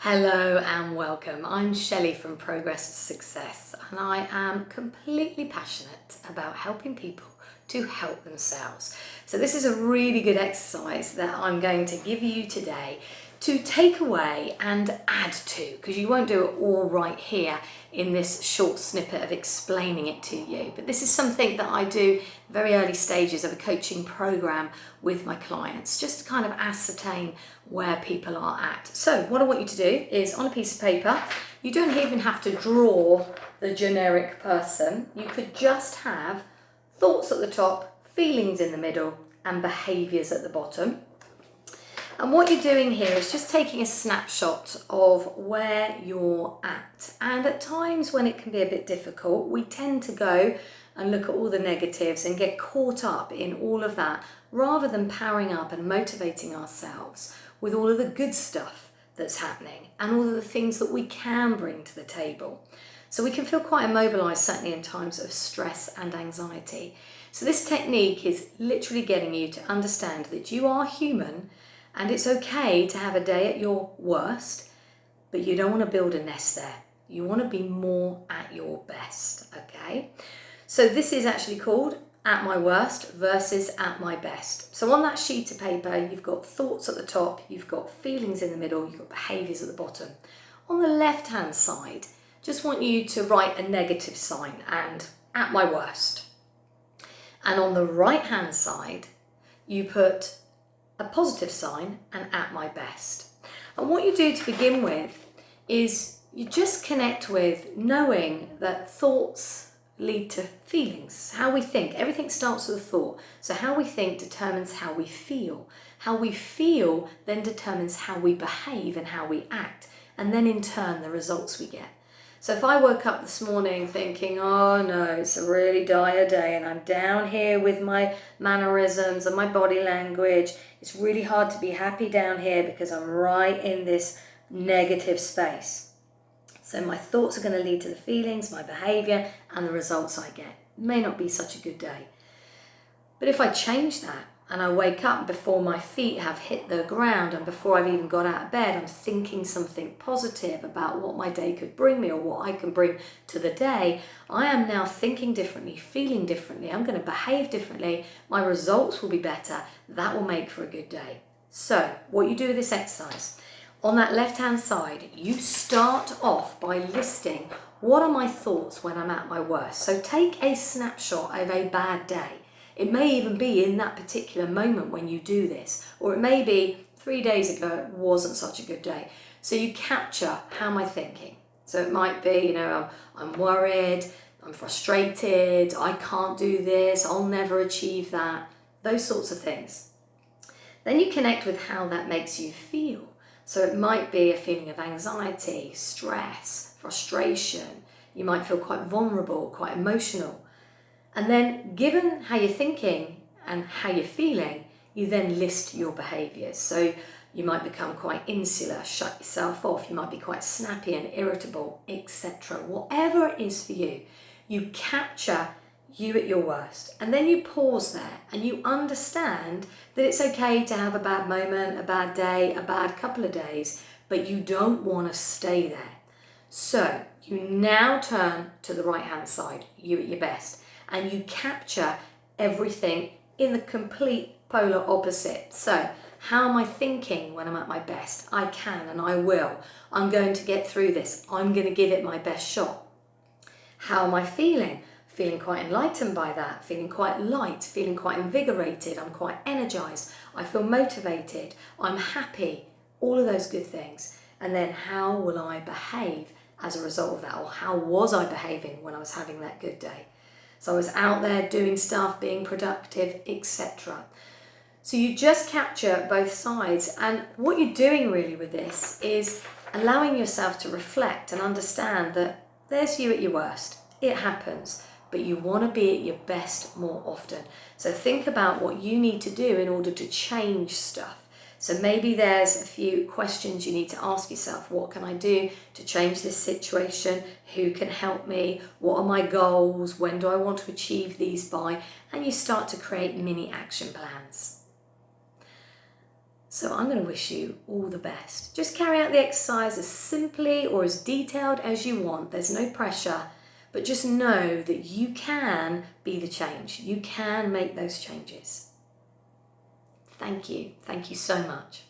Hello and welcome. I'm Shelley from Progress to Success, and I am completely passionate about helping people to help themselves. So this is a really good exercise that I'm going to give you today to take away and add to, because you won't do it all right here in this short snippet of explaining it to you. But this is something that I do very early stages of a coaching program with my clients, just to kind of ascertain where people are at. So what I want you to do is, on a piece of paper, you don't even have to draw the generic person. You could just have thoughts at the top, feelings in the middle, and behaviours at the bottom. And what you're doing here is just taking a snapshot of where you're at. And at times when it can be a bit difficult, we tend to go and look at all the negatives and get caught up in all of that, rather than powering up and motivating ourselves with all of the good stuff that's happening and all of the things that we can bring to the table. So we can feel quite immobilized, certainly in times of stress and anxiety. So this technique is literally getting you to understand that you are human, and it's okay to have a day at your worst, but you don't want to build a nest there. You want to be more at your best, okay? So this is actually called At My Worst versus At My Best. So on that sheet of paper, you've got thoughts at the top, you've got feelings in the middle, you've got behaviours at the bottom. On the left-hand side, just want you to write a negative sign and At My Worst. And on the right-hand side, you put a positive sign and At My Best. And what you do to begin with is you just connect with knowing that thoughts lead to feelings, how we think. Everything starts with a thought. So how we think determines how we feel. How we feel then determines how we behave and how we act, and then in turn the results we get. So if I woke up this morning thinking, oh no, it's a really dire day and I'm down here with my mannerisms and my body language, it's really hard to be happy down here because I'm right in this negative space. So my thoughts are going to lead to the feelings, my behaviour, and the results I get. It may not be such a good day. But if I change that, and I wake up before my feet have hit the ground and before I've even got out of bed, I'm thinking something positive about what my day could bring me or what I can bring to the day, I am now thinking differently, feeling differently, I'm going to behave differently, my results will be better, that will make for a good day. So what you do with this exercise, on that left-hand side, you start off by listing what are my thoughts when I'm at my worst. So take a snapshot of a bad day. It may even be in that particular moment when you do this, or it may be 3 days ago it wasn't such a good day. So you capture, how am I thinking? So it might be, I'm worried, I'm frustrated, I can't do this, I'll never achieve that, those sorts of things. Then you connect with how that makes you feel. So it might be a feeling of anxiety, stress, frustration. You might feel quite vulnerable, quite emotional. And then, given how you're thinking and how you're feeling, you then list your behaviours. So you might become quite insular, shut yourself off, you might be quite snappy and irritable, etc. Whatever it is for you, you capture you at your worst. And then you pause there and you understand that it's okay to have a bad moment, a bad day, a bad couple of days, but you don't want to stay there. So you now turn to the right-hand side, you at your best. And you capture everything in the complete polar opposite. So how am I thinking when I'm at my best? I can and I will. I'm going to get through this. I'm going to give it my best shot. How am I feeling? Feeling quite enlightened by that, feeling quite light, feeling quite invigorated. I'm quite energized. I feel motivated. I'm happy. All of those good things. And then how will I behave as a result of that? Or how was I behaving when I was having that good day? So I was out there doing stuff, being productive, etc. So you just capture both sides. And what you're doing really with this is allowing yourself to reflect and understand that there's you at your worst. It happens, but you want to be at your best more often. So think about what you need to do in order to change stuff. So maybe there's a few questions you need to ask yourself. What can I do to change this situation? Who can help me? What are my goals? When do I want to achieve these by? And you start to create mini action plans. So I'm going to wish you all the best. Just carry out the exercise as simply or as detailed as you want. There's no pressure, but just know that you can be the change. You can make those changes. Thank you. Thank you so much.